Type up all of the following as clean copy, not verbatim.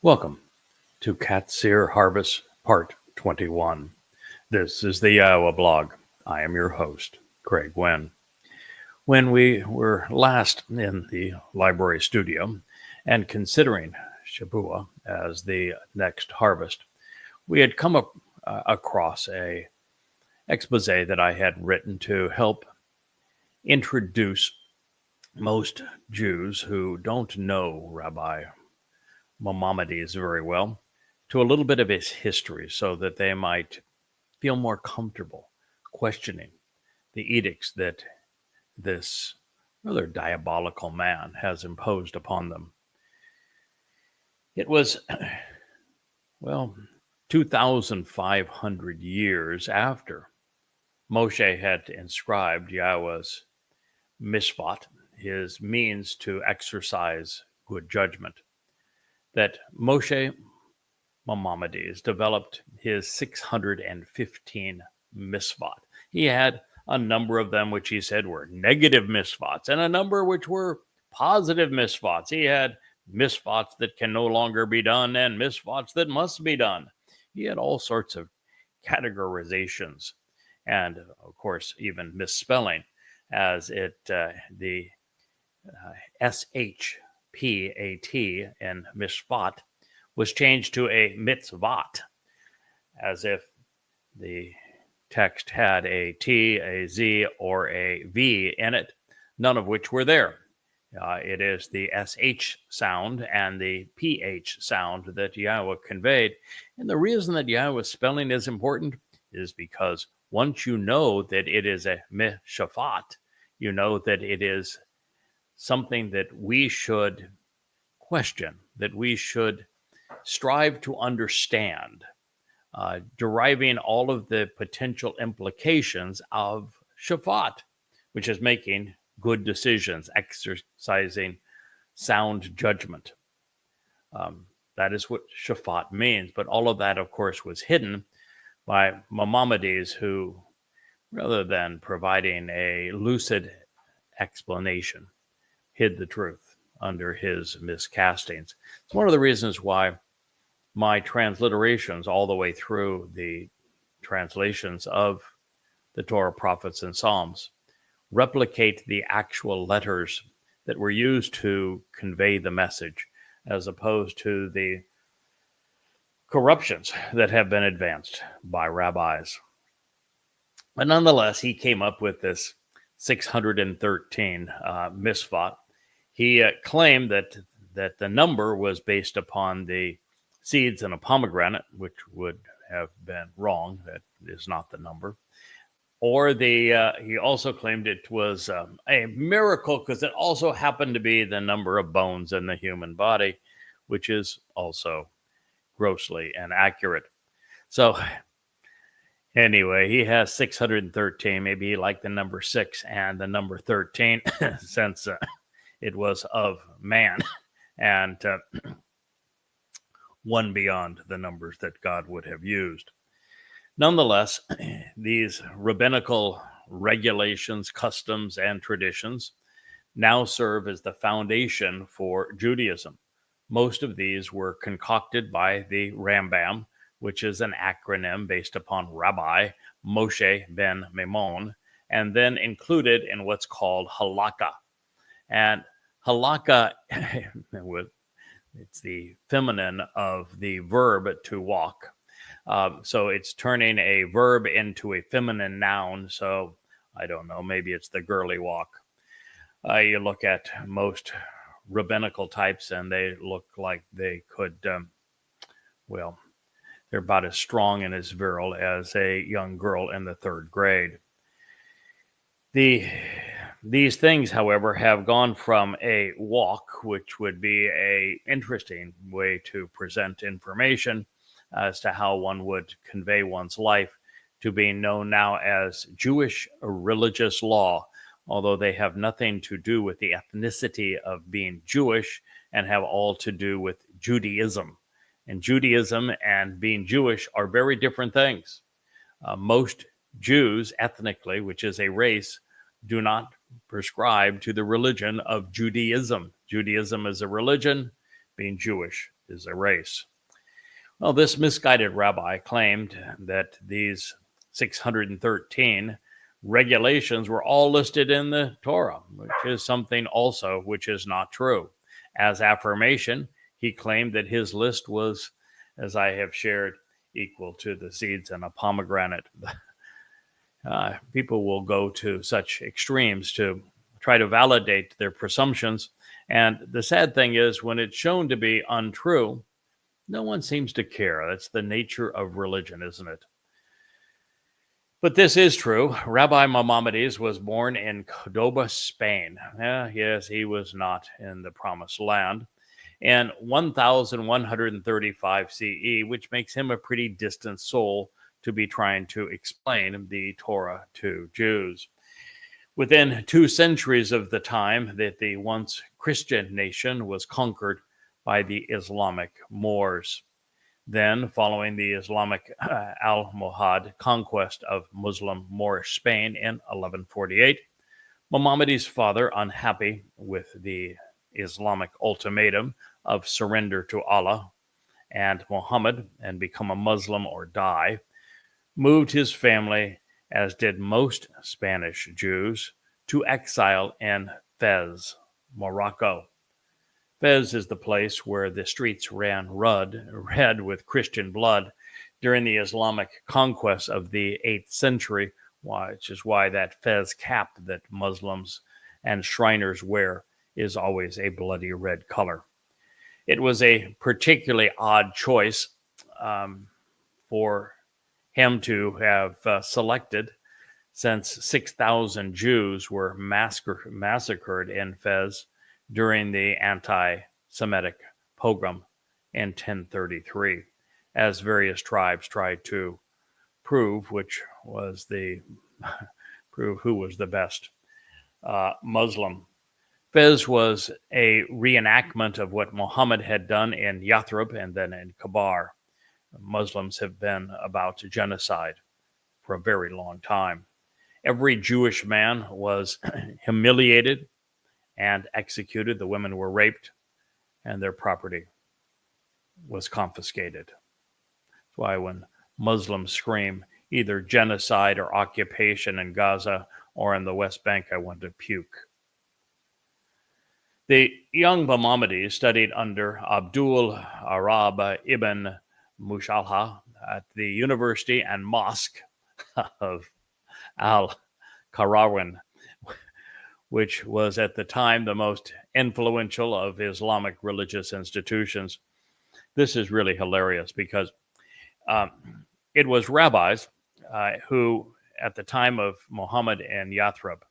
Welcome to Qatsyr Harvest Part 21. This is the YAHOWAH blog. I am your host, Craig Winn. When we were last in the library studio and considering Shabuah as the next harvest, we had come across a expose that I had written to help introduce most Jews who don't know Rabbi Maimonides very well to a little bit of his history so that they might feel more comfortable questioning the edicts that this rather diabolical man has imposed upon them. It was, 2,500 years after Moshe had inscribed Yahweh's misfot, his means to exercise good judgment, that Moshe Maimonides developed his 615 misfot. He had a number of them which he said were negative misfots and a number which were positive misfots. He had misfots that can no longer be done and misfots that must be done. He had all sorts of categorizations and, of course, even misspelling, as the SHPAT in misfot was changed to a mitzvot, as if the text had a T, a Z, or a V in it, none of which were there. It is the SH sound and the PH sound that Yahweh conveyed. And the reason that Yahweh's spelling is important is because once you know that it is a mishafat, you know that it is something that we should question, that we should strive to understand, deriving all of the potential implications of shafat, which is making good decisions, exercising sound judgment. That is what shafat means. But all of that, of course, was hidden by Maimonides, who, rather than providing a lucid explanation, hid the truth under his miscastings. It's one of the reasons why my transliterations all the way through the translations of the Torah, prophets, and Psalms replicate the actual letters that were used to convey the message, as opposed to the corruptions that have been advanced by rabbis. But nonetheless, he came up with this 613 misfot. He claimed that the number was based upon the seeds in a pomegranate, which would have been wrong. That is not the number. Or he also claimed it was a miracle because it also happened to be the number of bones in the human body, which is also grossly inaccurate. So anyway, he has 613. Maybe he liked the number 6 and the number 13 since it was of man and one beyond the numbers that God would have used. Nonetheless, these rabbinical regulations, customs, and traditions now serve as the foundation for Judaism. Most of these were concocted by the Rambam, which is an acronym based upon Rabbi Moshe ben Maimon, and then included in what's called halakha. And halakha, it's the feminine of the verb to walk. So it's turning a verb into a feminine noun. So I don't know, maybe it's the girly walk. You look at most rabbinical types and they look like they could, they're about as strong and as virile as a young girl in the 3rd grade. These things, however, have gone from a walk, which would be an interesting way to present information as to how one would convey one's life, to being known now as Jewish religious law, although they have nothing to do with the ethnicity of being Jewish and have all to do with Judaism. And Judaism and being Jewish are very different things. Most Jews, ethnically, which is a race, do not prescribe to the religion of Judaism. Judaism is a religion. being Jewish is a race. Well, this misguided rabbi claimed that these 613 regulations were all listed in the Torah, which is something also which is not true. As affirmation, he claimed that his list was, as I have shared, equal to the seeds in a pomegranate. People will go to such extremes to try to validate their presumptions. And the sad thing is, when it's shown to be untrue, no one seems to care. That's the nature of religion, isn't it? But this is true. Rabbi Maimonides was born in Cordoba, Spain. Yes, he was not in the Promised Land. In 1135 CE, which makes him a pretty distant soul to be trying to explain the Torah to Jews. Within 2 centuries of the time that the once Christian nation was conquered by the Islamic Moors. Then, following the Islamic Almohad conquest of Muslim Moorish Spain in 1148, Maimonides' father, unhappy with the Islamic ultimatum of surrender to Allah and Muhammad and become a Muslim or die, moved his family, as did most Spanish Jews, to exile in Fez, Morocco. Fez is the place where the streets ran red with Christian blood during the Islamic conquest of the 8th century, which is why that Fez cap that Muslims and Shriners wear is always a bloody red color. It was a particularly odd choice for him to have selected, since 6,000 Jews were massacred in Fez during the anti-Semitic pogrom in 1033, as various tribes tried to prove who was the best Muslim. Fez was a reenactment of what Muhammad had done in Yathrib and then in Kabar. Muslims have been about genocide for a very long time. Every Jewish man was humiliated and executed. The women were raped, and their property was confiscated. That's why when Muslims scream either genocide or occupation in Gaza or in the West Bank, I want to puke. The young Maimonides studied under Abdul Arab ibn Mushalha at the University and Mosque of Al-Qarawin, which was at the time the most influential of Islamic religious institutions. This is really hilarious because it was rabbis who, at the time of Muhammad and Yathrib,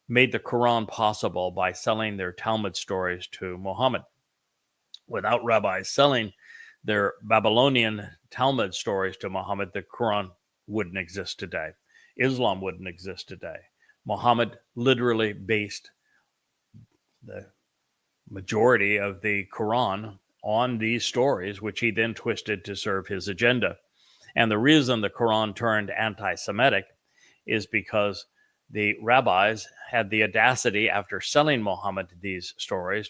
made the Quran possible by selling their Talmud stories to Muhammad. Without rabbis selling their Babylonian Talmud stories to Muhammad, the Quran wouldn't exist today. Islam wouldn't exist today. Muhammad literally based the majority of the Quran on these stories, which he then twisted to serve his agenda. And the reason the Quran turned anti-Semitic is because the rabbis had the audacity, after selling Muhammad these stories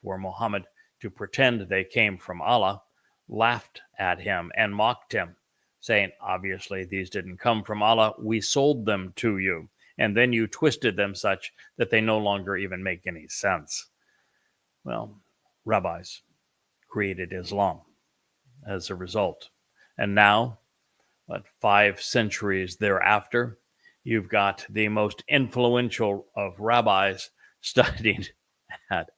for Muhammad to pretend they came from Allah, laughed at him and mocked him, saying, obviously, these didn't come from Allah. We sold them to you. And then you twisted them such that they no longer even make any sense. Well, rabbis created Islam as a result. And now, 5 centuries thereafter, you've got the most influential of rabbis studying at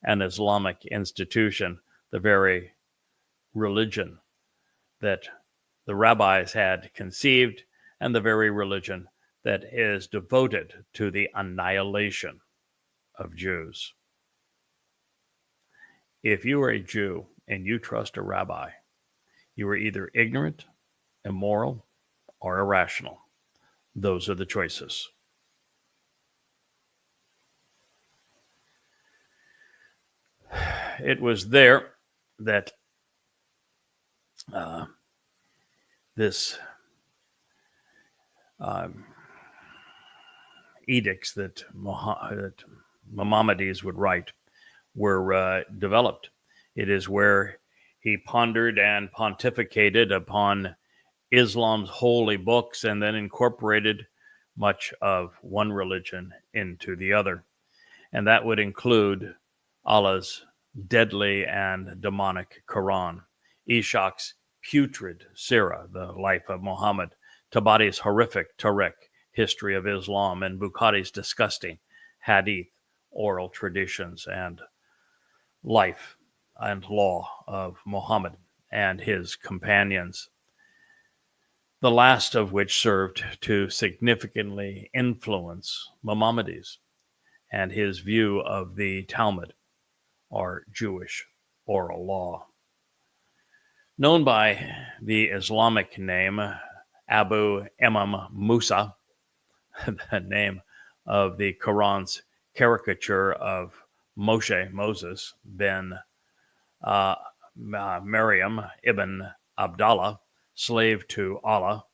an Islamic institution, the very religion that the rabbis had conceived and the very religion that is devoted to the annihilation of Jews. If you are a Jew and you trust a rabbi, you are either ignorant, immoral, or irrational. Those are the choices. It was there that this edicts that Maimonides would write were developed. It is where he pondered and pontificated upon Islam's holy books and then incorporated much of one religion into the other. And that would include Allah's deadly and demonic Quran, Ishaq's putrid Sirah, the life of Muhammad, Tabari's horrific Tariq, history of Islam, and Bukhari's disgusting Hadith, oral traditions, and life and law of Muhammad and his companions, the last of which served to significantly influence Maimonides and his view of the Talmud, or Jewish oral law. Known by the Islamic name Abu Imam Musa, the name of the Quran's caricature of Moses ben Maryam ibn Abdallah, slave to Allah,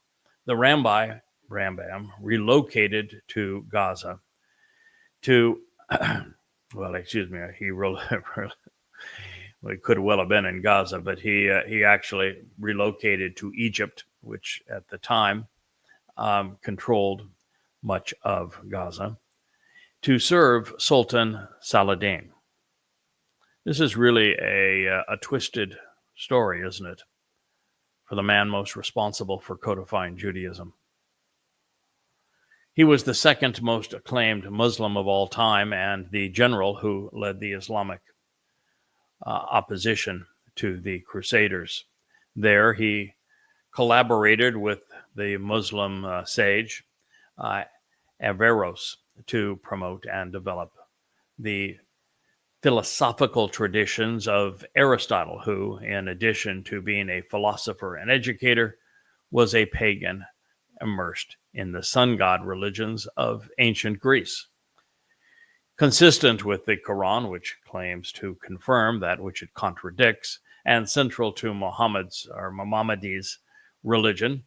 the Rambam relocated to Gaza to, he could well have been in Gaza, but he actually relocated to Egypt, which at the time controlled much of Gaza, to serve Sultan Saladin. This is really a twisted story, isn't it, for the man most responsible for codifying Judaism. He was the second most acclaimed Muslim of all time and the general who led the Islamic opposition to the Crusaders. There he collaborated with the Muslim sage Averroes to promote and develop the philosophical traditions of Aristotle, who, in addition to being a philosopher and educator, was a pagan immersed in the sun god religions of ancient Greece. Consistent with the Quran, which claims to confirm that which it contradicts, and central to Muhammad's or Maimonides' religion,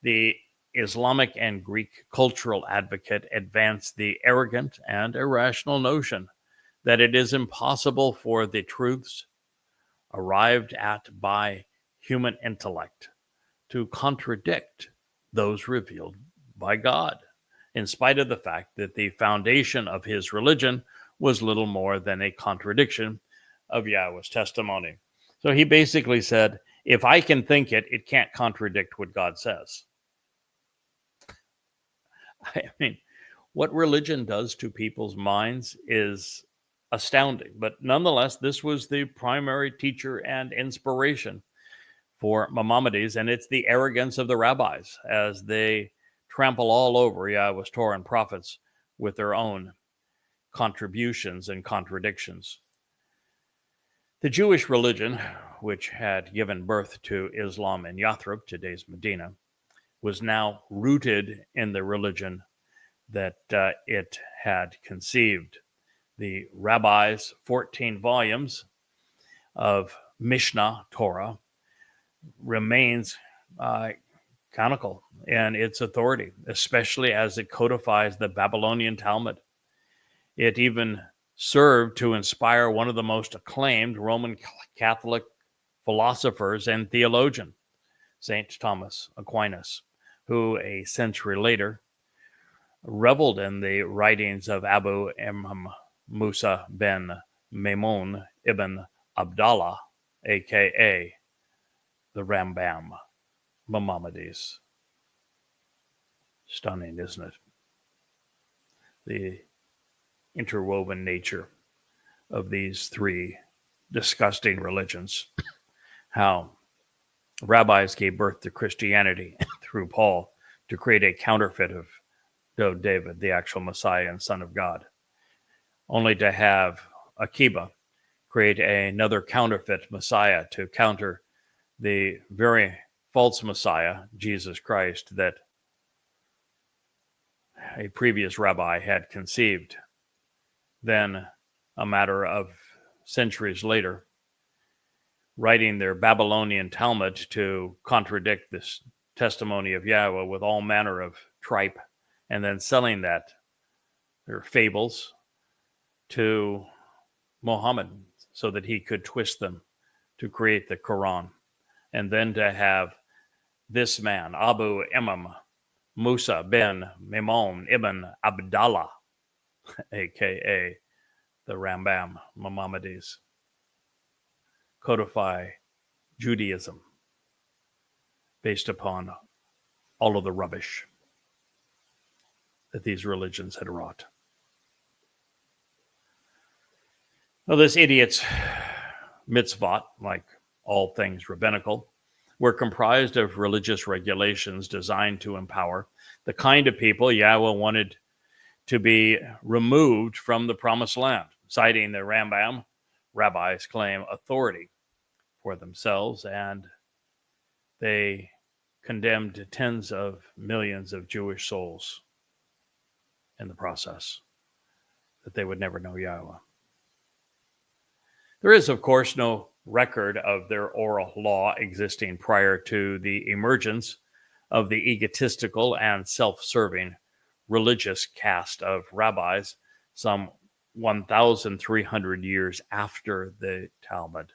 the Islamic and Greek cultural advocate advanced the arrogant and irrational notion that it is impossible for the truths arrived at by human intellect to contradict those revealed by God, in spite of the fact that the foundation of his religion was little more than a contradiction of Yahweh's testimony. So he basically said, if I can think it, it can't contradict what God says. I mean, what religion does to people's minds is astounding. But nonetheless, this was the primary teacher and inspiration for Maimonides, and it's the arrogance of the rabbis as they trample all over Yahweh's Torah and prophets with their own contributions and contradictions. The Jewish religion, which had given birth to Islam in Yathrib, today's Medina, was now rooted in the religion that it had conceived. The rabbis' 14 volumes of Mishnah Torah remains canonical in its authority, especially as it codifies the Babylonian Talmud. It even served to inspire one of the most acclaimed Roman Catholic philosophers and theologian, St. Thomas Aquinas, who a century later reveled in the writings of Abu Imam Musa ben Maimun ibn Abdallah, a.k.a. the Rambam Maimonides. Stunning, isn't it? The interwoven nature of these three disgusting religions. How rabbis gave birth to Christianity through Paul to create a counterfeit of David, the actual Messiah and Son of God, only to have Akiba create another counterfeit Messiah to counter the very false Messiah, Jesus Christ, that a previous rabbi had conceived. Then, a matter of centuries later, writing their Babylonian Talmud to contradict this testimony of Yahweh with all manner of tripe, and then selling their fables, to Muhammad so that he could twist them to create the Quran, and then to have this man, Abu Imam Musa bin Maimon ibn Abdallah, aka the Rambam Maimonides, codify Judaism based upon all of the rubbish that these religions had wrought. Well, this idiot's mitzvot, like all things rabbinical, were comprised of religious regulations designed to empower the kind of people Yahweh wanted to be removed from the promised land. Citing the Rambam, rabbis claim authority for themselves, and they condemned tens of millions of Jewish souls in the process, that they would never know Yahweh. There is, of course, no record of their oral law existing prior to the emergence of the egotistical and self-serving religious caste of rabbis some 1,300 years after the Talmud,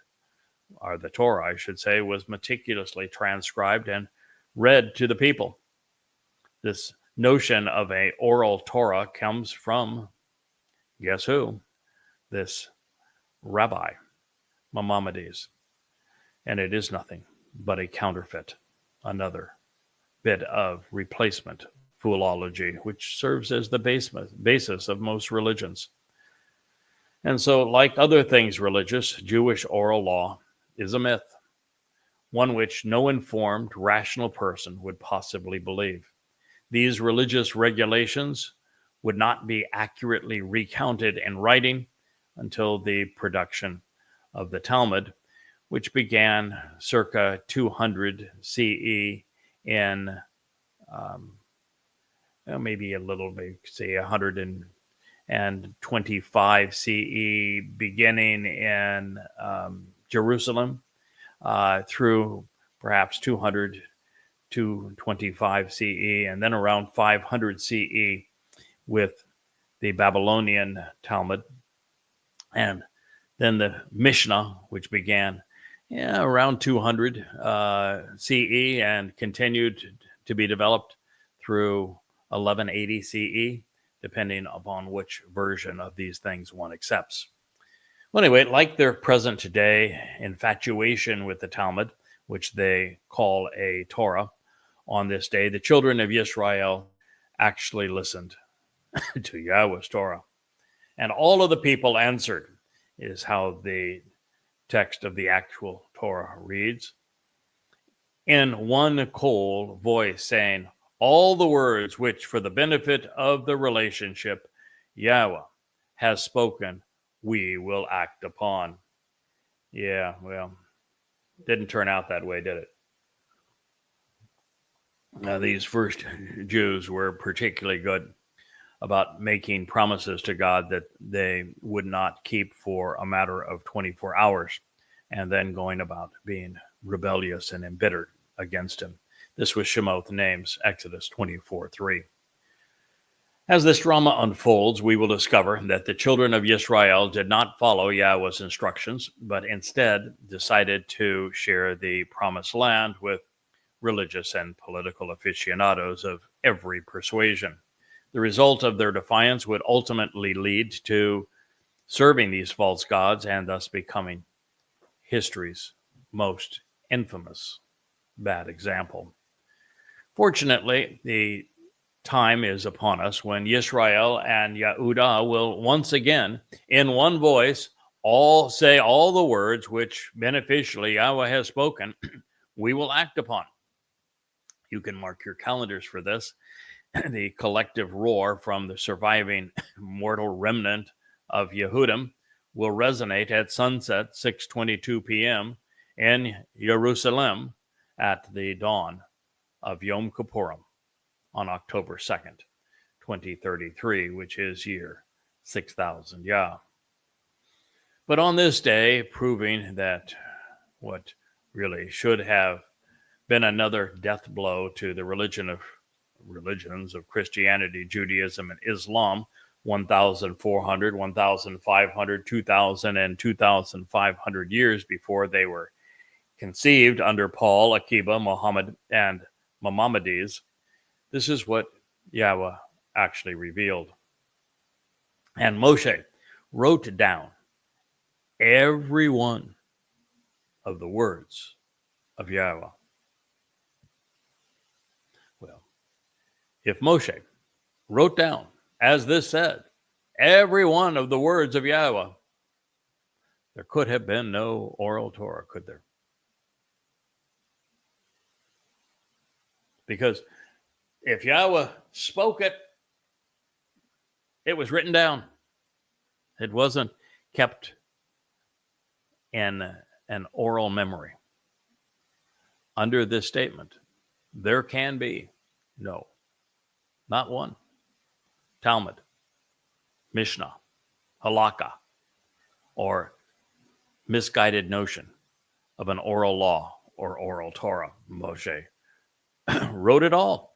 or the Torah, I should say, was meticulously transcribed and read to the people. This notion of an oral Torah comes from, guess who? This rabbi, Maimonides. And it is nothing but a counterfeit, another bit of replacement foolology, which serves as the basis of most religions. And so, like other things religious, Jewish oral law is a myth, one which no informed, rational person would possibly believe. These religious regulations would not be accurately recounted in writing until the production of the Talmud, which began circa 200 CE in maybe a little bit, say 125 CE, beginning in Jerusalem, through perhaps 200 to 25 CE, and then around 500 CE with the Babylonian Talmud, and then the Mishnah, which began around 200 CE and continued to be developed through 1180 CE, depending upon which version of these things one accepts. Well, anyway, like their present day infatuation with the Talmud, which they call a Torah, on this day, the children of Israel actually listened to Yahweh's Torah. And all of the people answered, is how the text of the actual Torah reads, in one cold voice, saying, all the words which for the benefit of the relationship Yahweh has spoken, we will act upon. Yeah, well, didn't turn out that way, did it? Now, these first Jews were particularly good about making promises to God that they would not keep for a matter of 24 hours, and then going about being rebellious and embittered against him. This was Shemoth names, Exodus 24:3. As this drama unfolds, we will discover that the children of Israel did not follow Yahweh's instructions, but instead decided to share the promised land with religious and political aficionados of every persuasion. The result of their defiance would ultimately lead to serving these false gods and thus becoming history's most infamous bad example. Fortunately, the time is upon us when Yisrael and Yehudah will once again, in one voice, all say all the words which beneficially Yahweh has spoken, we will act upon. You can mark your calendars for this. The collective roar from the surviving mortal remnant of Yehudim will resonate at sunset, 6:22 p.m. in Jerusalem at the dawn of Yom Kippurim on October 2nd, 2033, which is year 6000 Yah. But on this day, proving that what really should have been another death blow to the religions of Christianity, Judaism, and Islam, 1,400, 1,500, 2,000, and 2,500 years before they were conceived under Paul, Akiba, Muhammad, and Maimonides, this is what Yahweh actually revealed. And Moshe wrote down every one of the words of Yahweh. Well, if Moshe wrote down, as this said, every one of the words of Yahweh, there could have been no oral Torah, could there? Because if Yahweh spoke it, it was written down. It wasn't kept in an oral memory. Under this statement, there can be no, not one, Talmud, Mishnah, Halakha, or misguided notion of an oral law or oral Torah. Moshe wrote it all.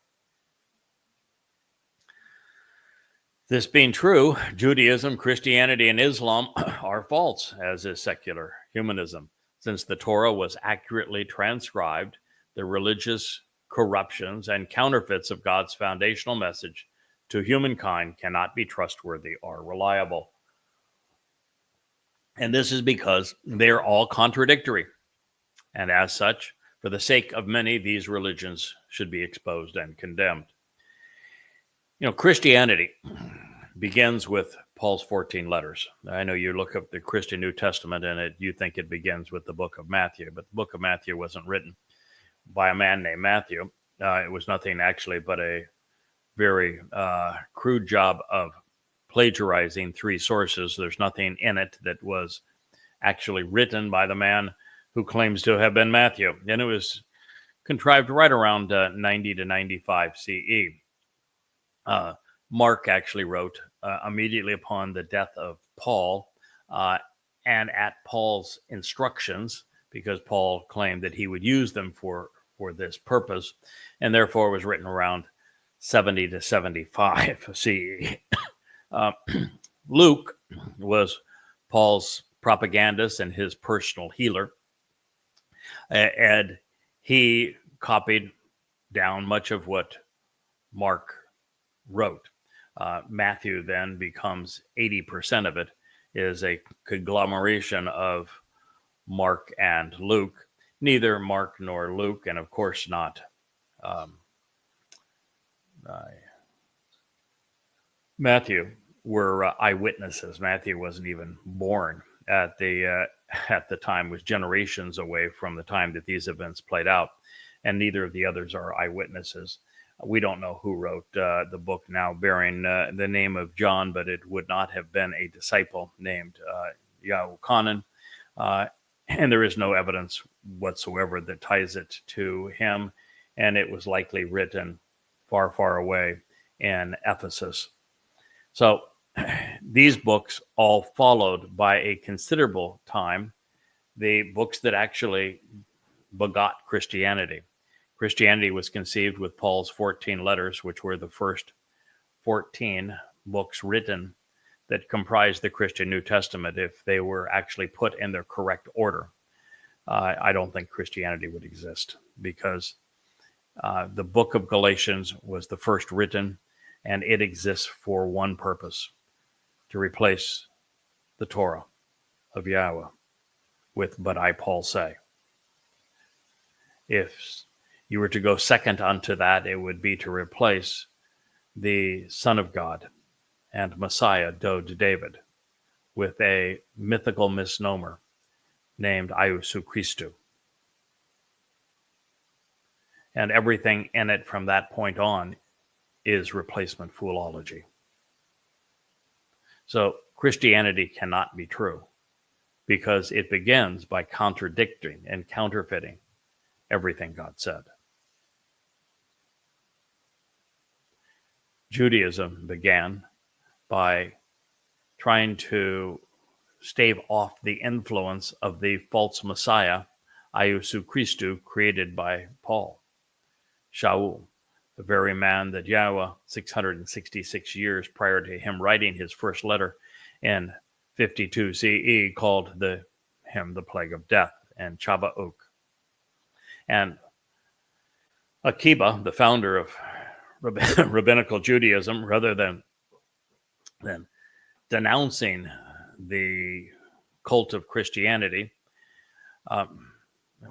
This being true, Judaism, Christianity, and Islam are false, as is secular humanism. Since the Torah was accurately transcribed, the religious corruptions and counterfeits of God's foundational message to humankind cannot be trustworthy or reliable. And this is because they're all contradictory. And as such, for the sake of many, these religions should be exposed and condemned. You know, Christianity begins with Paul's 14 letters. I know you look up the Christian New Testament and you think it begins with the book of Matthew, but the book of Matthew wasn't written by a man named Matthew. It was nothing actually but a very crude job of plagiarizing three sources. There's nothing in it that was actually written by the man who claims to have been Matthew. And it was contrived right around 90 to 95 CE. Mark actually wrote immediately upon the death of Paul and at Paul's instructions, because Paul claimed that he would use them for this purpose, and therefore was written around 70 to 75 CE. Luke was Paul's propagandist and his personal healer, and he copied down much of what Mark wrote. Matthew then becomes 80% of it is a conglomeration of Mark and Luke. Neither Mark nor Luke, and of course not Matthew, were eyewitnesses. Matthew wasn't even born at the time, was generations away from the time that these events played out, and neither of the others are eyewitnesses. We don't know who wrote the book now bearing the name of John, but it would not have been a disciple named Yahuwah. And there is no evidence whatsoever that ties it to him. And it was likely written far, far away in Ephesus. So these books all followed by a considerable time the books that actually begot Christianity. Christianity was conceived with Paul's 14 letters, which were the first 14 books written that comprised the Christian New Testament if they were actually put in their correct order. I don't think Christianity would exist, because the book of Galatians was the first written, and it exists for one purpose: to replace the Torah of Yahweh with "but I, Paul, say." If you were to go second unto that, it would be to replace the Son of God and Messiah, Dode David, with a mythical misnomer named Iesu Christu. And everything in it from that point on is replacement foolology. So Christianity cannot be true, because it begins by contradicting and counterfeiting everything God said. Judaism began by trying to stave off the influence of the false Messiah, Iesu Christu, created by Paul. Shaul, the very man that Yahweh, 666 years prior to him writing his first letter in 52 CE, called him the plague of death and Chaba'uk, And Akiba, the founder of rabbinical Judaism, rather than denouncing the cult of Christianity,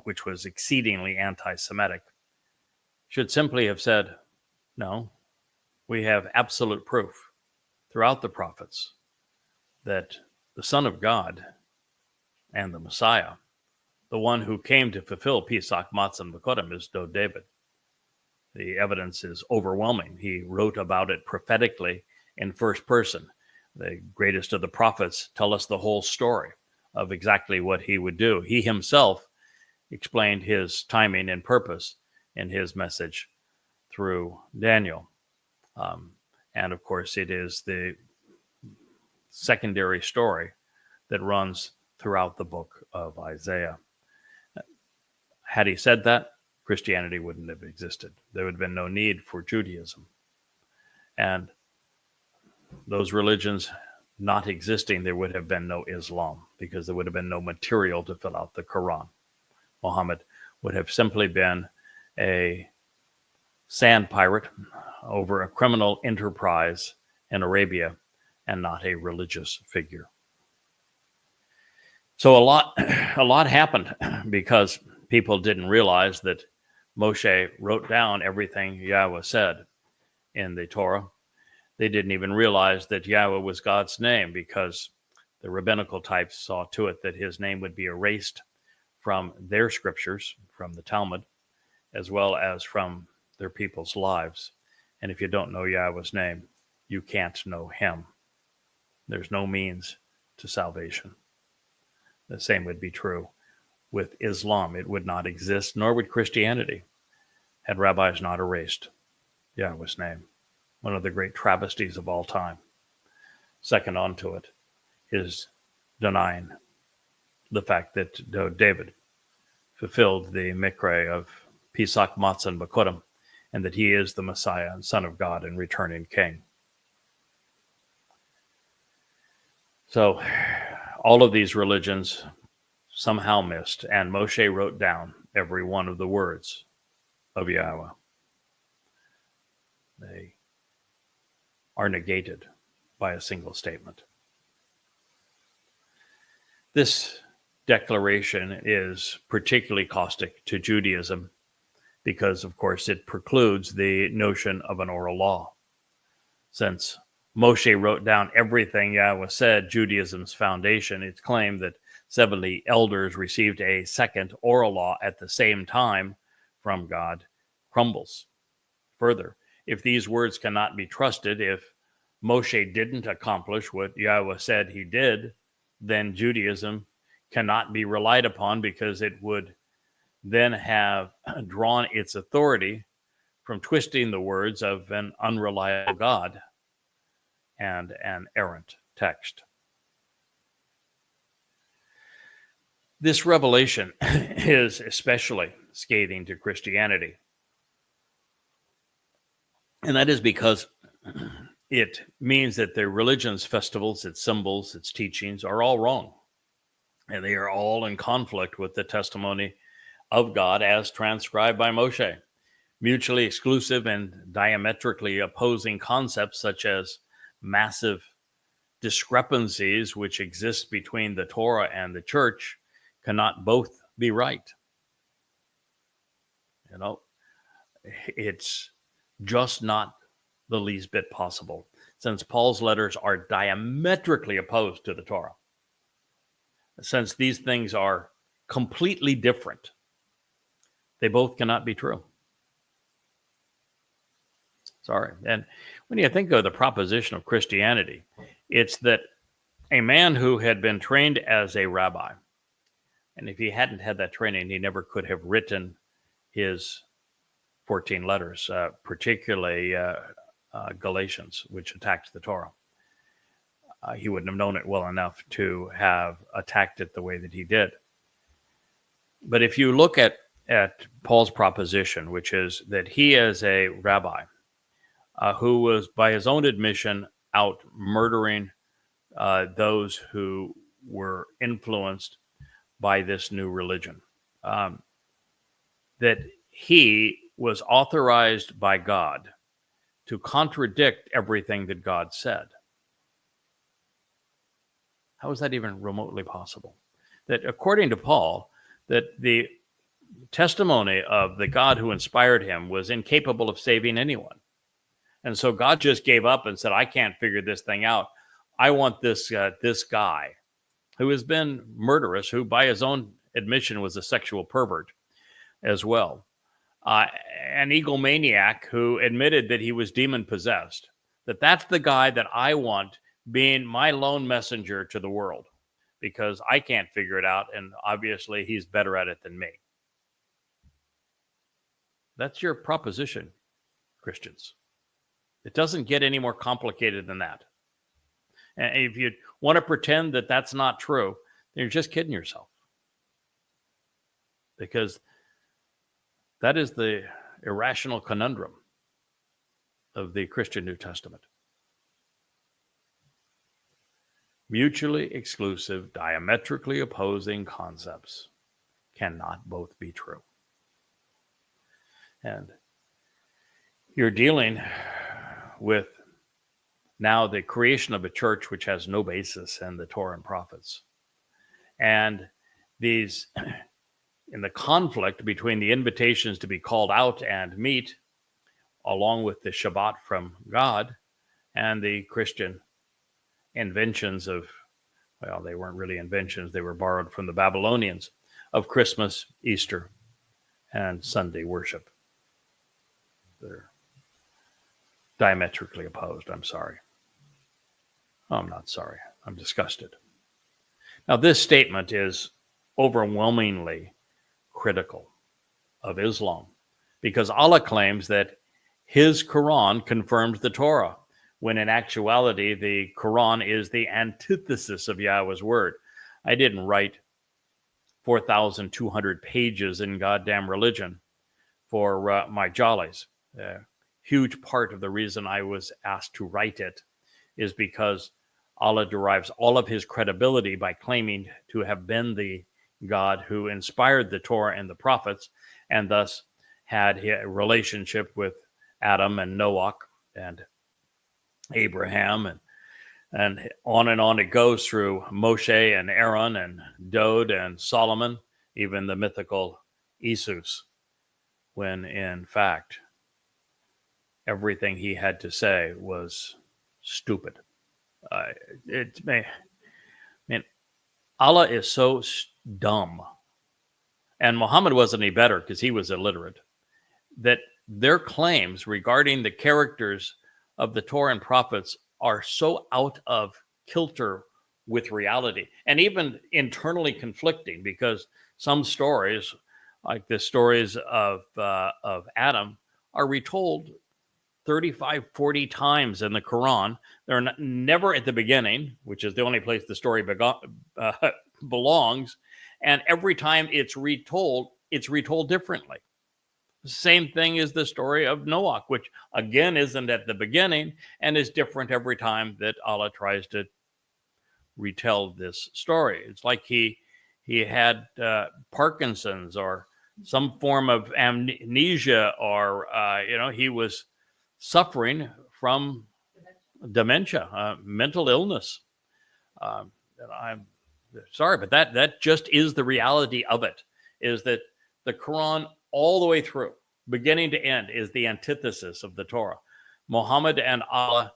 which was exceedingly anti-Semitic, should simply have said, no, we have absolute proof throughout the prophets that the Son of God and the Messiah, the one who came to fulfill Pesach, Matzah, and Bekurim, is David. The evidence is overwhelming. He wrote about it prophetically in first person. The greatest of the prophets tell us the whole story of exactly what he would do. He himself explained his timing and purpose in his message through Daniel. And of course, it is the secondary story that runs throughout the book of Isaiah. Had he said that, Christianity wouldn't have existed. There would have been no need for Judaism. And those religions not existing, there would have been no Islam, because there would have been no material to fill out the Quran. Muhammad would have simply been a sand pirate over a criminal enterprise in Arabia and not a religious figure. So a lot happened because people didn't realize that Moshe wrote down everything Yahweh said in the Torah. They didn't even realize that Yahweh was God's name, because the rabbinical types saw to it that his name would be erased from their scriptures, from the Talmud, as well as from their people's lives. And if you don't know Yahweh's name, you can't know him. There's no means to salvation. The same would be true with Islam. It would not exist, nor would Christianity, had rabbis not erased Yahweh's name. One of the great travesties of all time. Second on to it is denying the fact that David fulfilled the mikra of Pesach, Matzah, and Bekurim, and that he is the Messiah and Son of God and returning King. So all of these religions somehow missed, and Moshe wrote down every one of the words of Yahweh. They are negated by a single statement. This declaration is particularly caustic to Judaism because, of course, it precludes the notion of an oral law. Since Moshe wrote down everything Yahweh said, Judaism's foundation, it's claimed that 70 elders received a second oral law at the same time from God, crumbles. Further, if these words cannot be trusted, if Moshe didn't accomplish what Yahweh said he did, then Judaism cannot be relied upon, because it would then have drawn its authority from twisting the words of an unreliable God and an errant text. This revelation is especially scathing to Christianity. And that is because it means that their religion's festivals, its symbols, its teachings are all wrong. And they are all in conflict with the testimony of God as transcribed by Moshe. Mutually exclusive and diametrically opposing concepts such as massive discrepancies which exist between the Torah and the church cannot both be right. You know, it's just not the least bit possible, since Paul's letters are diametrically opposed to the Torah. Since these things are completely different, they both cannot be true. Sorry. And when you think of the proposition of Christianity, it's that a man who had been trained as a rabbi, and if he hadn't had that training, he never could have written his 14 letters, particularly Galatians, which attacked the Torah. He wouldn't have known it well enough to have attacked it the way that he did. But if you look at Paul's proposition, which is that he is a rabbi who was, by his own admission, out murdering those who were influenced by this new religion. that he was authorized by God to contradict everything that God said. How is that even remotely possible? That according to Paul, that the testimony of the God who inspired him was incapable of saving anyone. And so God just gave up and said, I can't figure this thing out. I want this guy who has been murderous, who by his own admission was a sexual pervert as well. An egomaniac who admitted that he was demon-possessed, that's the guy that I want being my lone messenger to the world, because I can't figure it out, and obviously he's better at it than me. That's your proposition, Christians. It doesn't get any more complicated than that. And if you want to pretend that that's not true, then you're just kidding yourself. Because that is the irrational conundrum of the Christian New Testament. Mutually exclusive, diametrically opposing concepts cannot both be true. And you're dealing with now the creation of a church which has no basis in the Torah and prophets. And these, in the conflict between the invitations to be called out and meet, along with the Shabat from God, and the Christian inventions of, well, they weren't really inventions, they were borrowed from the Babylonians, of Christmas, Easter, and Sunday worship. They're diametrically opposed. I'm sorry. Oh, I'm not sorry. I'm disgusted. Now, this statement is overwhelmingly critical of Islam, because Allah claims that his Quran confirms the Torah, when in actuality, the Quran is the antithesis of Yahweh's word. I didn't write 4,200 pages in goddamn religion for my jollies. A huge part of the reason I was asked to write it is because Allah derives all of his credibility by claiming to have been the God who inspired the Torah and the prophets, and thus had a relationship with Adam and Noah and Abraham, and on it goes through Moshe and Aaron and Dod and Solomon, even the mythical Isus, when in fact everything he had to say was stupid. Allah is so dumb, and Muhammad wasn't any better because he was illiterate, that their claims regarding the characters of the Torah and prophets are so out of kilter with reality, and even internally conflicting, because some stories, like the stories of Adam, are retold 35, 40 times in the Quran. They're never at the beginning, which is the only place the story belongs. And every time it's retold differently. Same thing is the story of Noah, which again isn't at the beginning and is different every time that Allah tries to retell this story. It's like he had Parkinson's or some form of amnesia, or he was suffering from dementia, mental illness. I'm sorry, but that just is the reality of it, is that the Quran all the way through, beginning to end, is the antithesis of the Torah. Muhammad and Allah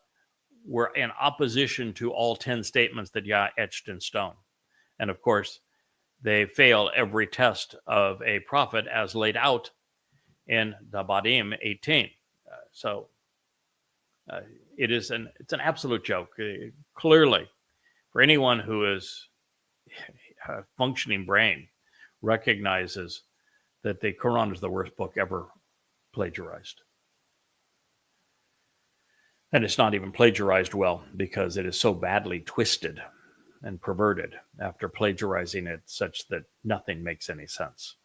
were in opposition to all 10 statements that Yah etched in stone. And of course, they fail every test of a prophet as laid out in Dabadim 18. It's an absolute joke. Clearly, for anyone who is a functioning brain, recognizes that the Quran is the worst book ever plagiarized. And it's not even plagiarized well, because it is so badly twisted and perverted after plagiarizing it such that nothing makes any sense.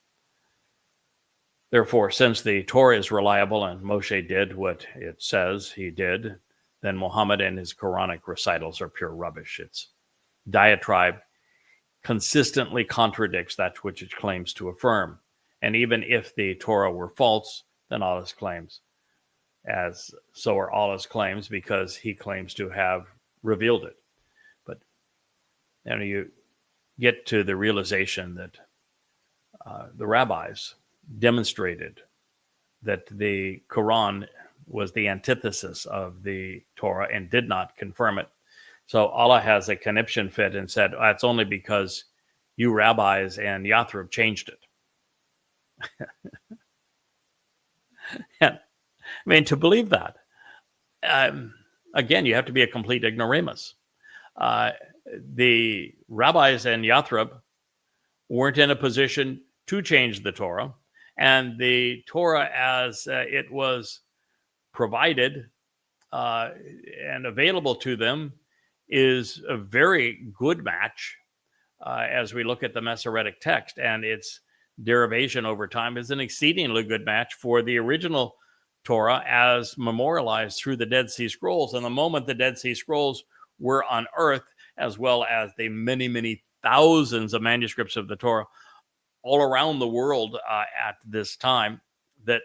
Therefore, since the Torah is reliable and Moshe did what it says he did, then Muhammad and his Quranic recitals are pure rubbish. Its diatribe consistently contradicts that which it claims to affirm. And even if the Torah were false, then all his claims, as so are all his claims, because he claims to have revealed it. But you get to the realization that the rabbis demonstrated that the Quran was the antithesis of the Torah and did not confirm it. So Allah has a conniption fit and said, that's only because you rabbis and Yathrib changed it. And, I mean, to believe that, again, you have to be a complete ignoramus. The rabbis and Yathrib weren't in a position to change the Torah, and the Torah as it was provided and available to them is a very good match as we look at the Masoretic text, and its derivation over time is an exceedingly good match for the original Torah as memorialized through the Dead Sea Scrolls. And the moment the Dead Sea Scrolls were unearthed, as well as the many, many thousands of manuscripts of the Torah all around the world at this time that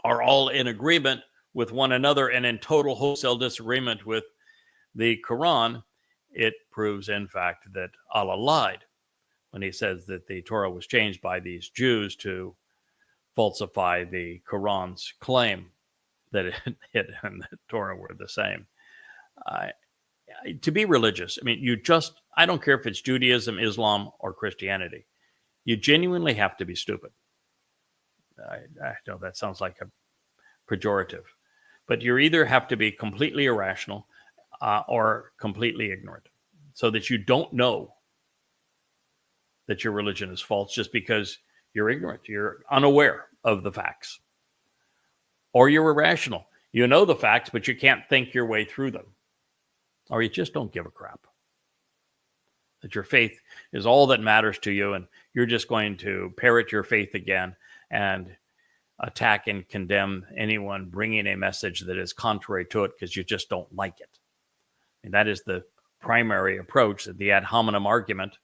are all in agreement with one another and in total wholesale disagreement with the Quran, it proves, in fact, that Allah lied when he says that the Torah was changed by these Jews to falsify the Quran's claim that it and the Torah were the same. To be religious, I mean, I don't care if it's Judaism, Islam, or Christianity. You genuinely have to be stupid. I know that sounds like a pejorative, but you either have to be completely irrational or completely ignorant, so that you don't know that your religion is false just because you're ignorant, you're unaware of the facts, or you're irrational. You know the facts, but you can't think your way through them, or you just don't give a crap. That your faith is all that matters to you, and you're just going to parrot your faith again and attack and condemn anyone bringing a message that is contrary to it because you just don't like it. And that is the primary approach, that the ad hominem argument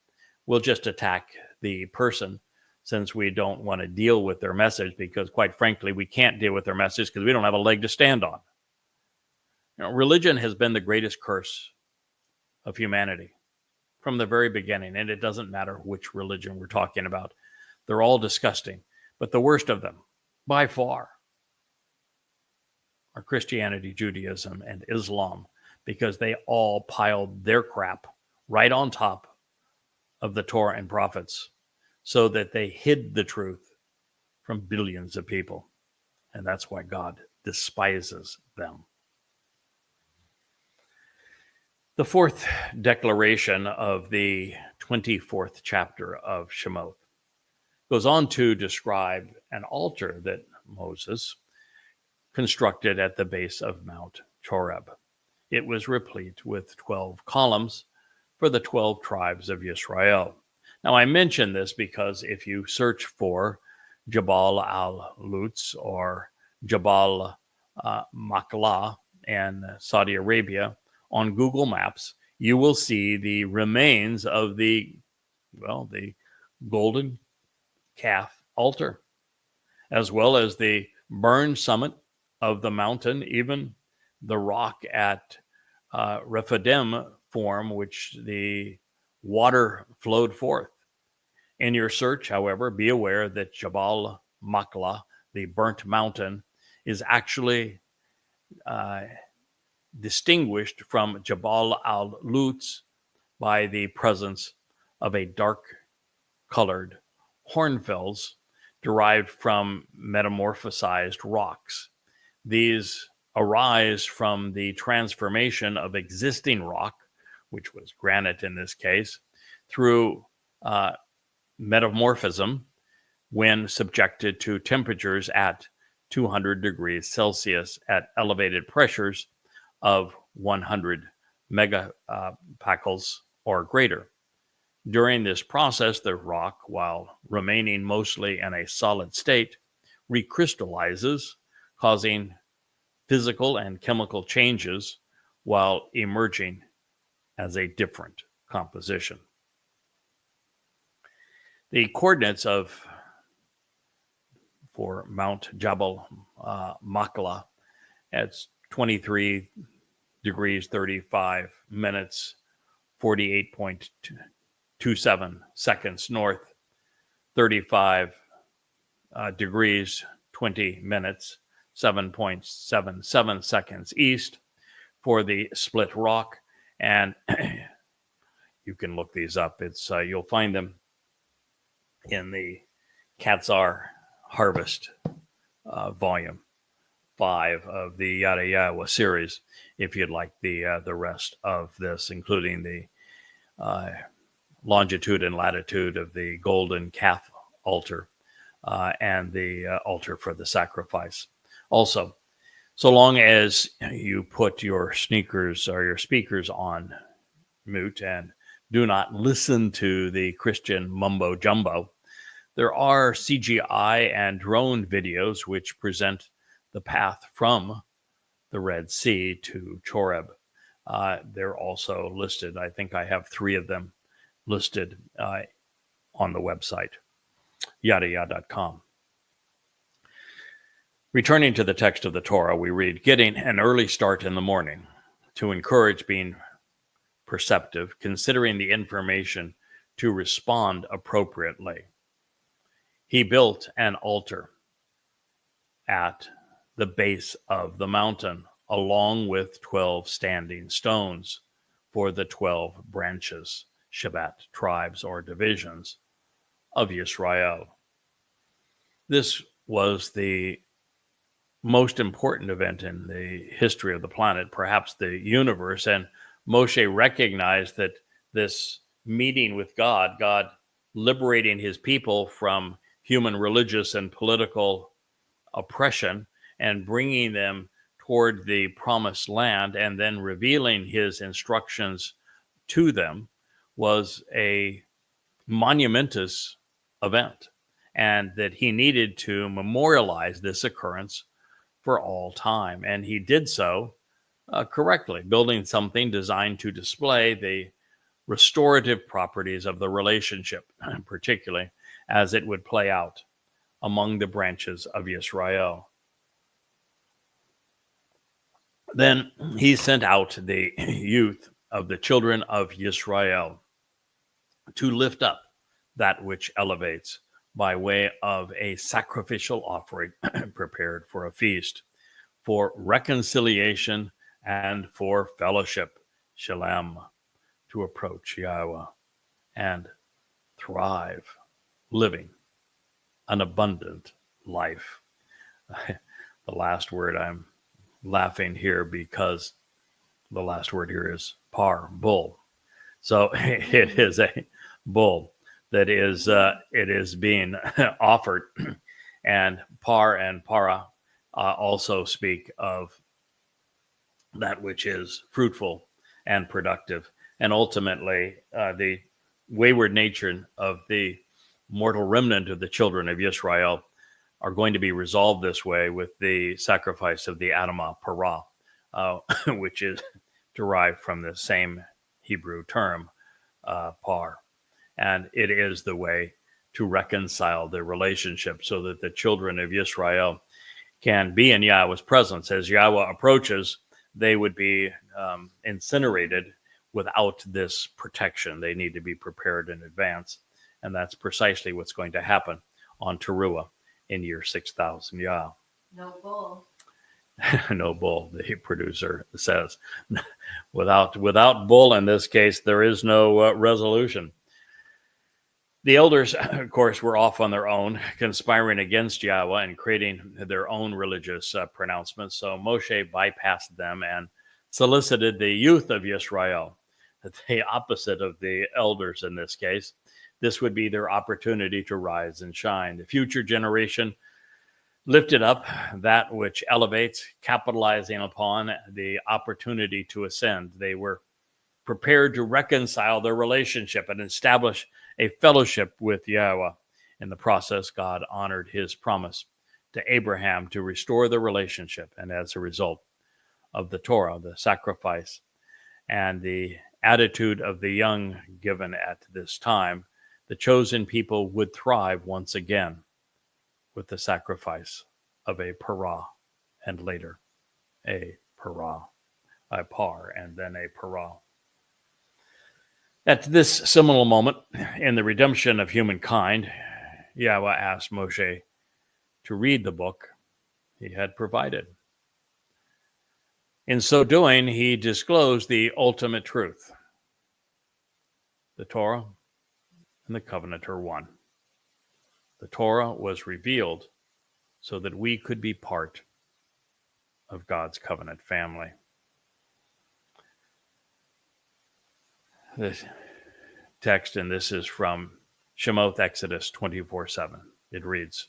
will just attack the person, since we don't want to deal with their message, because quite frankly, we can't deal with their message because we don't have a leg to stand on. Religion has been the greatest curse of humanity from the very beginning, and it doesn't matter which religion we're talking about. They're all disgusting, but the worst of them, by far, are Christianity, Judaism, and Islam, because they all piled their crap right on top of the Torah and prophets so that they hid the truth from billions of people. And that's why God despises them. The fourth declaration of the 24th chapter of Shemot goes on to describe an altar that Moses constructed at the base of Mount Horeb. It was replete with 12 columns for the 12 tribes of Israel. Now, I mention this because if you search for Jabal al-Lutz or Jabal Makla in Saudi Arabia on Google Maps, you will see the remains of the golden calf altar, as well as the burned summit of the mountain, even the rock at Rephidim form, which the water flowed forth. In your search, however, be aware that Jabal Makla, the burnt mountain, is actually distinguished from Jabal al-Lutz by the presence of a dark-colored hornfels derived from metamorphosized rocks. These arise from the transformation of existing rock, which was granite in this case, through metamorphism when subjected to temperatures at 200 degrees Celsius at elevated pressures of 100 megapascals or greater. During this process, the rock, while remaining mostly in a solid state, recrystallizes, causing physical and chemical changes while emerging as a different composition. The coordinates of for Mount Jabal Makla. It's 23 degrees 35 minutes, 48.27 seconds north, 35 degrees 20 minutes, 7.77 seconds east for the Split Rock. And you can look these up. It's you'll find them in the Qatsyr Harvest volume 5 of the Yada Yahowah series, if you'd like the rest of this, including the longitude and latitude of the golden calf altar and the altar for the sacrifice. Also, so long as you put your sneakers or your speakers on mute and do not listen to the Christian mumbo jumbo, there are CGI and drone videos which present the path from the Red Sea to Choreb. They're also listed. I think I have 3 of them listed on the website, YAHOWAH.com. Returning to the text of the Torah, we read, getting an early start in the morning to encourage being perceptive, considering the information to respond appropriately. He built an altar at the base of the mountain, along with 12 standing stones for the 12 branches, Shabat, tribes or divisions of Yisrael. This was the most important event in the history of the planet, perhaps the universe, and Moshe recognized that this meeting with God liberating his people from human religious and political oppression and bringing them toward the promised land and then revealing his instructions to them was a monumentous event, and that he needed to memorialize this occurrence for all time. And he did so correctly, building something designed to display the restorative properties of the relationship, particularly as it would play out among the branches of Yisrael. Then he sent out the youth of the children of Yisrael to lift up that which elevates by way of a sacrificial offering prepared for a feast, for reconciliation and for fellowship, shalom, to approach Yahweh and thrive, living an abundant life. The last word, I'm laughing here because the last word here is par, bull. So it is a bull that is it is being offered, and par and para also speak of that which is fruitful and productive, and ultimately the wayward nature of the mortal remnant of the children of Israel are going to be resolved this way with the sacrifice of the Adamah Parah, which is derived from the same Hebrew term, par. And it is the way to reconcile the relationship so that the children of Israel can be in Yahweh's presence. As Yahweh approaches, they would be incinerated without this protection. They need to be prepared in advance. And that's precisely what's going to happen on Towrah in year 6000 Yah. No bull. No bull, the producer says. Without bull in this case, there is no resolution. The elders, of course, were off on their own, conspiring against Yahweh and creating their own religious pronouncements. So Moshe bypassed them and solicited the youth of Yisrael, the opposite of the elders in this case. This would be their opportunity to rise and shine. The future generation lifted up that which elevates, capitalizing upon the opportunity to ascend. They were prepared to reconcile their relationship and establish a fellowship with Yahweh. In the process, God honored his promise to Abraham to restore the relationship. And as a result of the Torah, the sacrifice, and the attitude of the young given at this time, the chosen people would thrive once again with the sacrifice of a parah, and later a parah, a par, and then a parah. At this seminal moment in the redemption of humankind, Yahweh asked Moshe to read the book he had provided. In so doing, he disclosed the ultimate truth. The Torah and the covenant are one. The Torah was revealed so that we could be part of God's covenant family. The text, and this is from Shemot Exodus 24:7. It reads,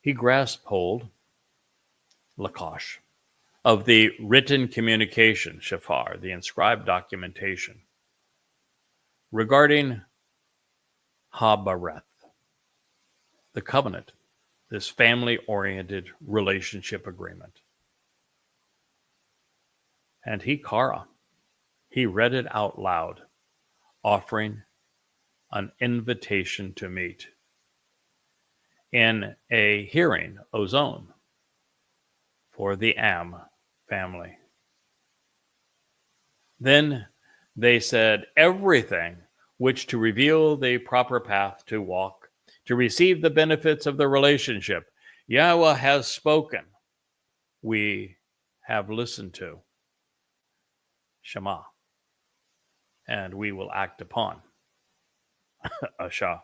he grasped hold, Lakash, of the written communication, Shafar, the inscribed documentation, regarding Habareth, the covenant, this family-oriented relationship agreement. And he read it out loud, offering an invitation to meet in a hearing, ozone, for the Am family. Then they said, everything which to reveal the proper path to walk, to receive the benefits of the relationship, Yahweh has spoken, we have listened to. Shema. And we will act upon. Asha.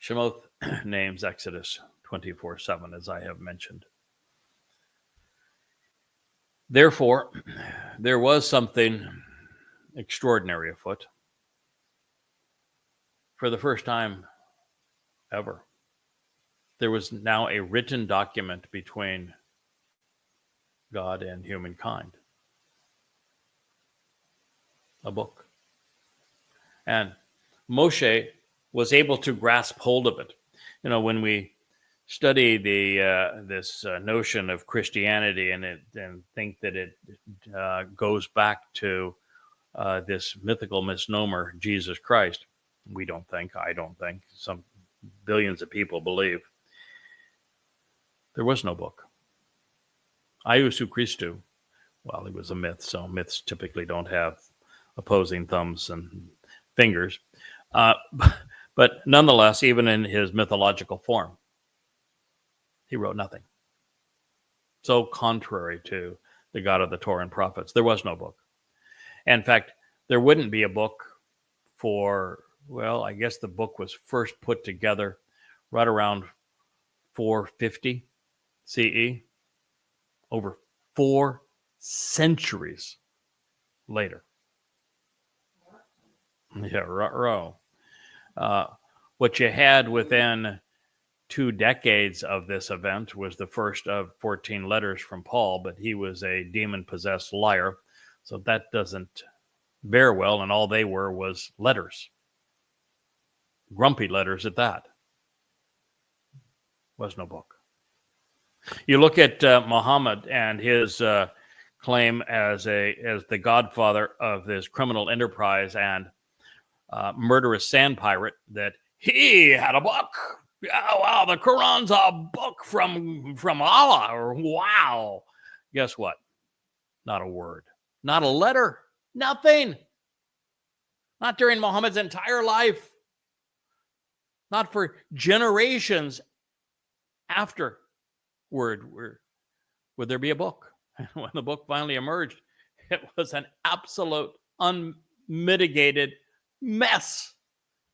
Shemot names Exodus 24:7, as I have mentioned. Therefore, there was something extraordinary afoot. For the first time ever, there was now a written document between God and humankind. A book. And Moshe was able to grasp hold of it. You know, when we study this notion of Christianity and think that it goes back to this mythical misnomer, Jesus Christ, I don't think, some billions of people believe, there was no book. Iesu Christou, well, he was a myth, so myths typically don't have opposing thumbs and fingers. But nonetheless, even in his mythological form, he wrote nothing. So contrary to the God of the Torah and prophets, there was no book. In fact, there wouldn't be a book for, well, I guess the book was first put together right around 450 CE, over 4 centuries later. Yeah, what you had within 2 decades of this event was the first of 14 letters from Paul, but he was a demon-possessed liar, so that doesn't bear well, and all they were was letters. Grumpy letters at that. Was no book. You look at Muhammad and his claim as the godfather of this criminal enterprise and murderous sand pirate, that he had a book. Oh, wow, the Quran's a book from Allah. Or wow. Guess what? Not a word. Not a letter. Nothing. Not during Muhammad's entire life. Not for generations afterward would there be a book. When the book finally emerged, it was an absolute unmitigated mess.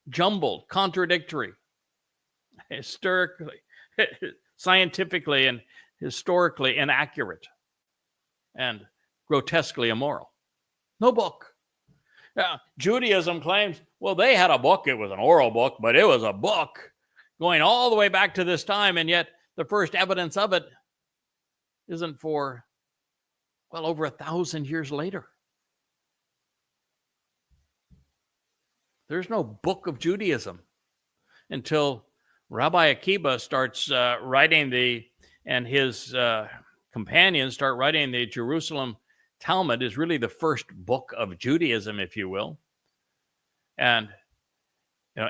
Jumbled, contradictory, scientifically and historically inaccurate, and grotesquely immoral. No book. Judaism claims, well, they had a book. It was an oral book, but it was a book going all the way back to this time, and yet the first evidence of it isn't for, well, over 1,000 years later. There's no book of Judaism until Rabbi Akiba starts writing and his companions start writing the Jerusalem Talmud, is really the first book of Judaism, if you will. And you know,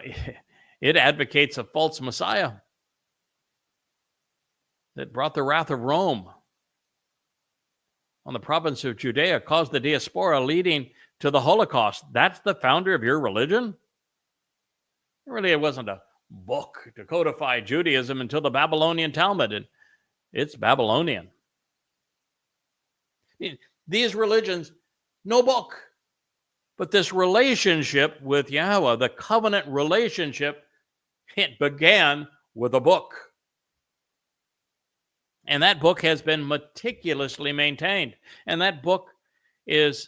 It advocates a false Messiah that brought the wrath of Rome on the province of Judea, caused the diaspora, leading to the Holocaust. That's the founder of your religion? Really, it wasn't a book to codify Judaism until the Babylonian Talmud, and it's Babylonian. These religions, no book. But this relationship with Yahowah, the covenant relationship, it began with a book. And that book has been meticulously maintained. And that book is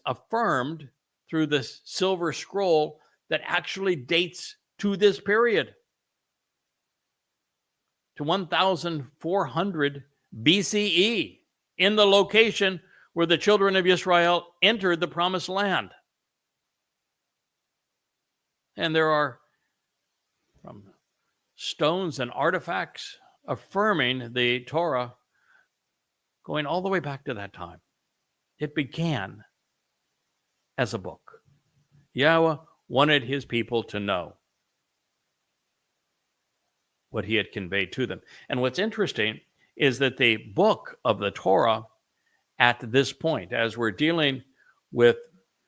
affirmed through this silver scroll that actually dates to this period, to 1400 BCE, in the location where the children of Israel entered the promised land. And there are stones and artifacts affirming the Torah going all the way back to that time. It began as a book. Yahowah wanted his people to know what he had conveyed to them. And what's interesting is that the book of the Torah at this point, as we're dealing with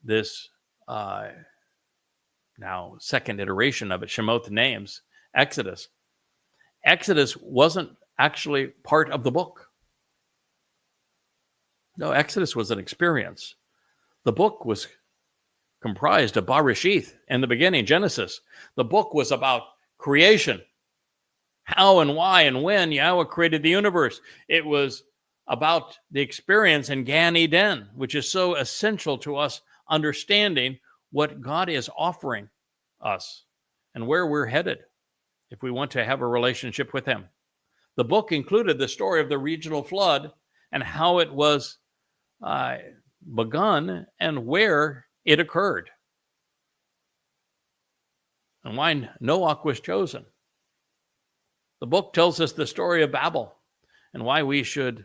this now second iteration of it, Shemot names, Exodus wasn't actually part of the book. No, Exodus was an experience. The book was comprised of Bereshith in the beginning, Genesis. The book was about creation, how and why and when Yahowah created the universe. It was about the experience in Gan Eden, which is so essential to us understanding what God is offering us and where we're headed if we want to have a relationship with him. The book included the story of the regional flood and how it was begun and where it occurred, and why Noah was chosen. The book tells us the story of Babel and why we should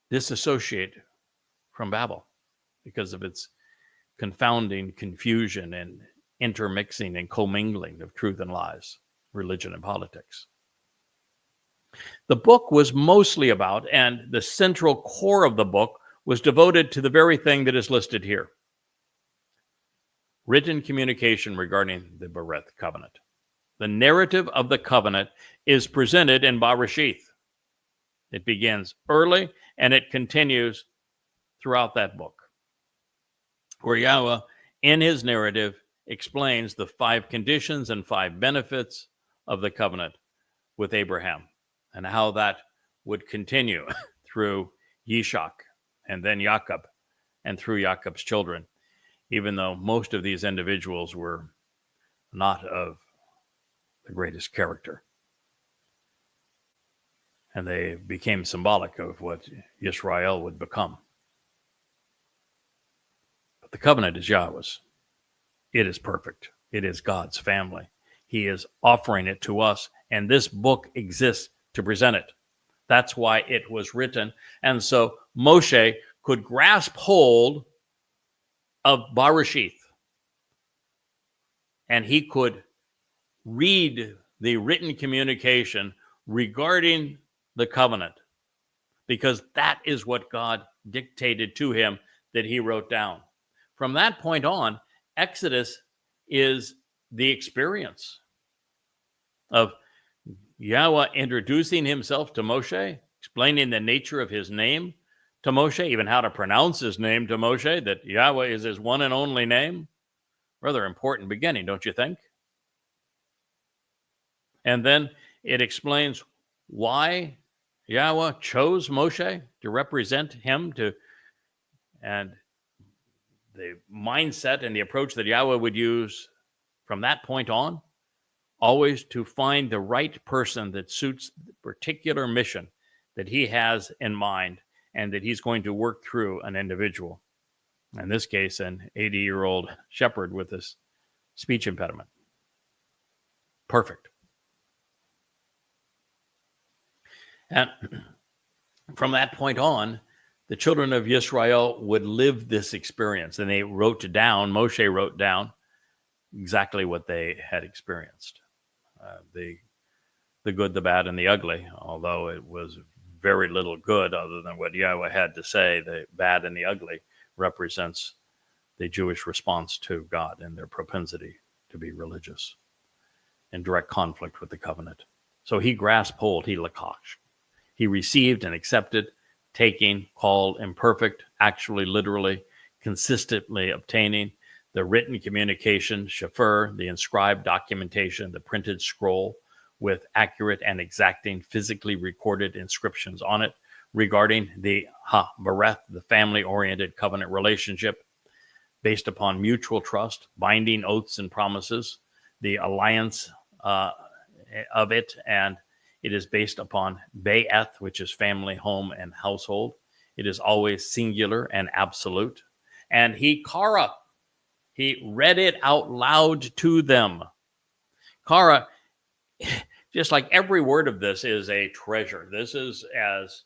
disassociate from Babel because of its confounding confusion and intermixing and commingling of truth and lies, religion and politics. The book was mostly about, and the central core of the book was devoted to the very thing that is listed here: written communication regarding the Bereth covenant. The narrative of the covenant is presented in Bereshith. It begins early and it continues throughout that book, where Yahowah, in his narrative, explains the 5 conditions and 5 benefits of the covenant with Abraham and how that would continue through Yishak and then Jacob and through Jacob's children, even though most of these individuals were not of the greatest character. And they became symbolic of what Israel would become. But the covenant is Yahowah's. It is perfect. It is God's family. He is offering it to us, and this book exists to present it. That's why it was written. And so Moshe could grasp hold of Bereshith, and he could read the written communication regarding the covenant, because that is what God dictated to him that he wrote down. From that point on, Exodus is the experience of Yahowah introducing himself to Moshe, explaining the nature of his name to Moshe, even how to pronounce his name to Moshe, that Yahowah is his one and only name. Rather important beginning, don't you think? And then it explains why Yahowah chose Moshe to represent him, and the mindset and the approach that Yahowah would use from that point on, always to find the right person that suits the particular mission that he has in mind and that he's going to work through an individual. In this case, an 80-year-old shepherd with this speech impediment. Perfect. And from that point on, the children of Israel would live this experience. And they wrote down, Moshe wrote down exactly what they had experienced. The good, the bad, and the ugly, although it was very little good other than what Yahweh had to say. The bad and the ugly represents the Jewish response to God and their propensity to be religious in direct conflict with the covenant. So he grasped hold, he lakash. He received and accepted, taking, called, imperfect, actually, literally, consistently obtaining, the written communication, shafir, the inscribed documentation, the printed scroll, with accurate and exacting physically recorded inscriptions on it regarding the ha-bereth, the family-oriented covenant relationship based upon mutual trust, binding oaths and promises, the alliance of it, and it is based upon be'eth, which is family, home, and household. It is always singular and absolute. And he kara, he read it out loud to them. Kara, just like every word of this is a treasure. This is as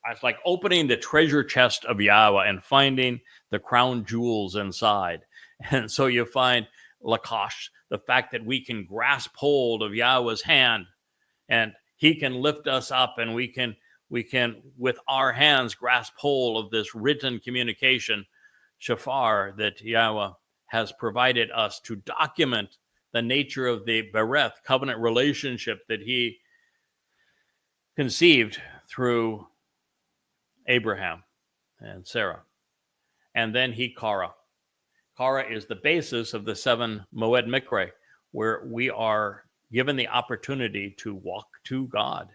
it's like opening the treasure chest of Yahweh and finding the crown jewels inside. And so you find lakash, the fact that we can grasp hold of Yahweh's hand and he can lift us up, and we can with our hands grasp hold of this written communication, shafar, that Yahweh has provided us to document the nature of the bereth, covenant relationship that he conceived through Abraham and Sarah. And then he kara. Kara is the basis of the 7 Moed Mikre, where we are given the opportunity to walk to God.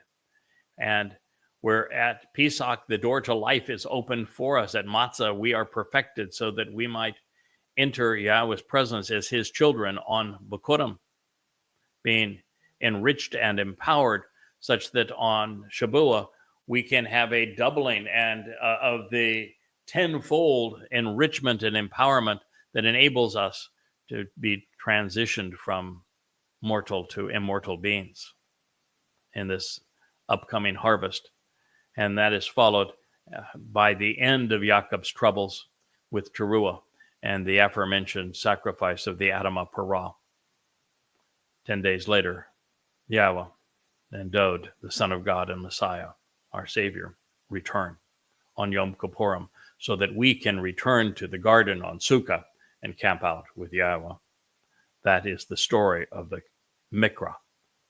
And where at Pesach, the door to life is opened for us. At Matzah, we are perfected so that we might enter Yahweh's presence as his children on Bikurim, being enriched and empowered such that on Shabuah, we can have a doubling and of the tenfold enrichment and empowerment that enables us to be transitioned from mortal to immortal beings in this upcoming harvest. And that is followed by the end of Jacob's troubles with Teruah and the aforementioned sacrifice of the Adamah Parah. 10 days later, Yahweh and Dod, the Son of God and Messiah, our Savior, return on Yom Kippurim so that we can return to the garden on Sukkah and camp out with Yahweh. That is the story of the Mikra,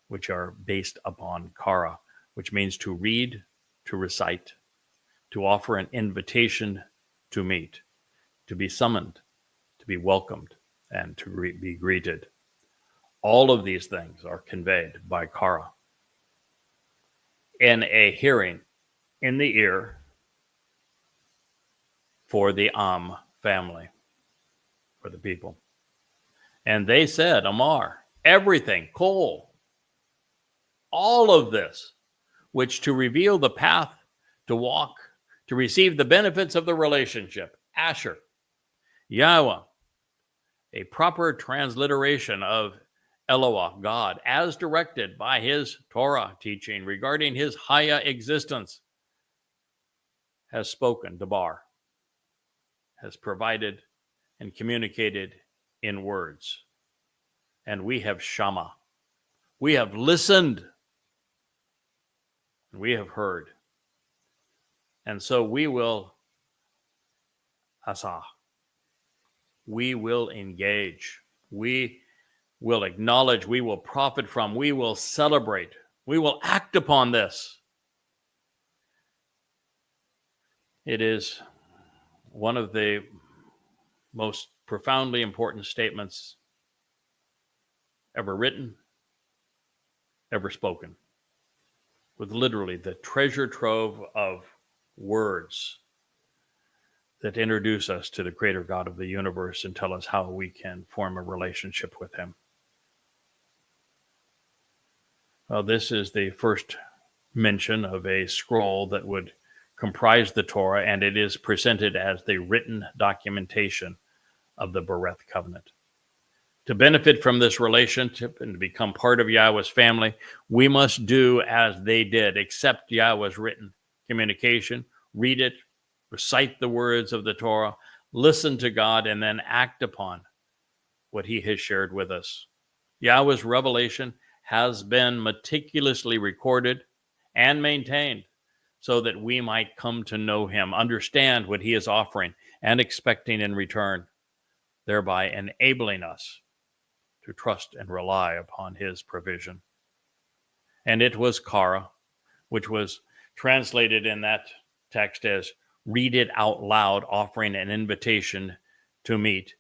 which are based upon Kara, which means to read, to recite, to offer an invitation to meet, to be summoned, to be welcomed, and to be greeted. All of these things are conveyed by Kara in a hearing in the ear for the family, for the people. And they said, Amar, everything, Kol, all of this, which to reveal the path to walk, to receive the benefits of the relationship, Asher, Yahweh, a proper transliteration of Elohah, God, as directed by his Torah teaching regarding his Haya existence, has spoken, Dabar, has provided and communicated in words. And we have Shama. We have listened. We have heard. And so we will Asah. We will engage. We will acknowledge. We will profit from. We will celebrate. We will act upon this. It is one of the most profoundly important statements ever written, ever spoken, with literally the treasure trove of words that introduce us to the creator God of the universe and tell us how we can form a relationship with him. Well, this is the first mention of a scroll that would comprise the Torah, and it is presented as the written documentation of the Bereth covenant. To benefit from this relationship and to become part of Yahweh's family, we must do as they did, accept Yahweh's written communication, read it, recite the words of the Torah, listen to God, and then act upon what he has shared with us. Yahweh's revelation has been meticulously recorded and maintained so that we might come to know him, understand what he is offering and expecting in return, thereby enabling us to trust and rely upon his provision. And it was kara, which was translated in that text as read it out loud, offering an invitation to meet.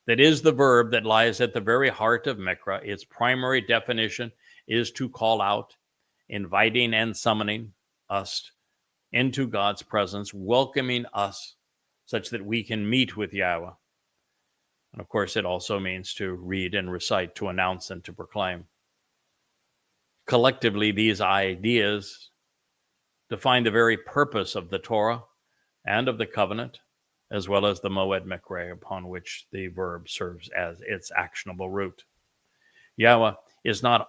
That is the verb that lies at the very heart of Mikra. Its primary definition is to call out, inviting and summoning us into God's presence, welcoming us such that we can meet with Yahweh. And of course, it also means to read and recite, to announce and to proclaim. Collectively, these ideas define the very purpose of the Torah and of the covenant, as well as the Moed Mikra, upon which the verb serves as its actionable root. Yahweh is not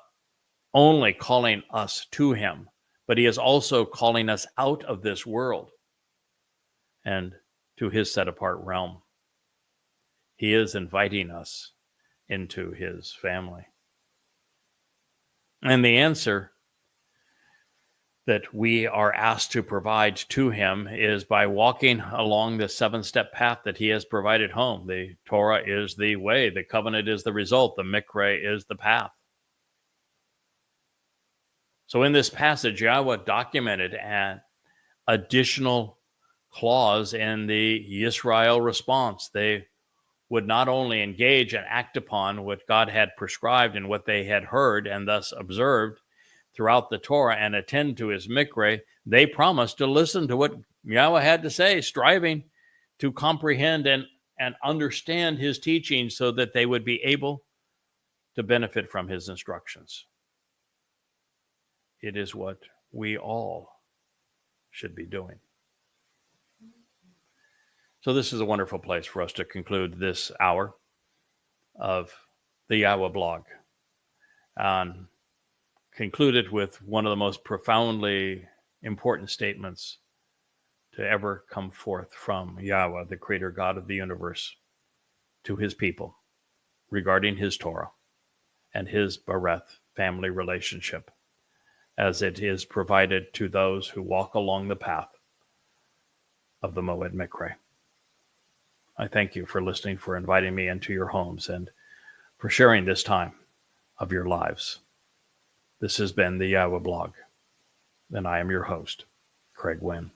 only calling us to him, but he is also calling us out of this world and to his set-apart realm. He is inviting us into his family. And the answer that we are asked to provide to him is by walking along the 7-step path that he has provided home. The Torah is the way, the covenant is the result, the Mikra is the path. So in this passage, Yahweh documented an additional clause in the Yisrael response. They would not only engage and act upon what God had prescribed and what they had heard and thus observed throughout the Torah and attend to his Mikra, they promised to listen to what Yahweh had to say, striving to comprehend and understand his teaching so that they would be able to benefit from his instructions. It is what we all should be doing. So this is a wonderful place for us to conclude this hour of the Yahowah blog. And conclude it with one of the most profoundly important statements to ever come forth from Yahweh, the creator God of the universe, to his people regarding his Torah and his Bereth family relationship, as it is provided to those who walk along the path of the Moed Mikra. I thank you for listening, for inviting me into your homes, and for sharing this time of your lives. This has been the Yahowah blog, and I am your host, Craig Winn.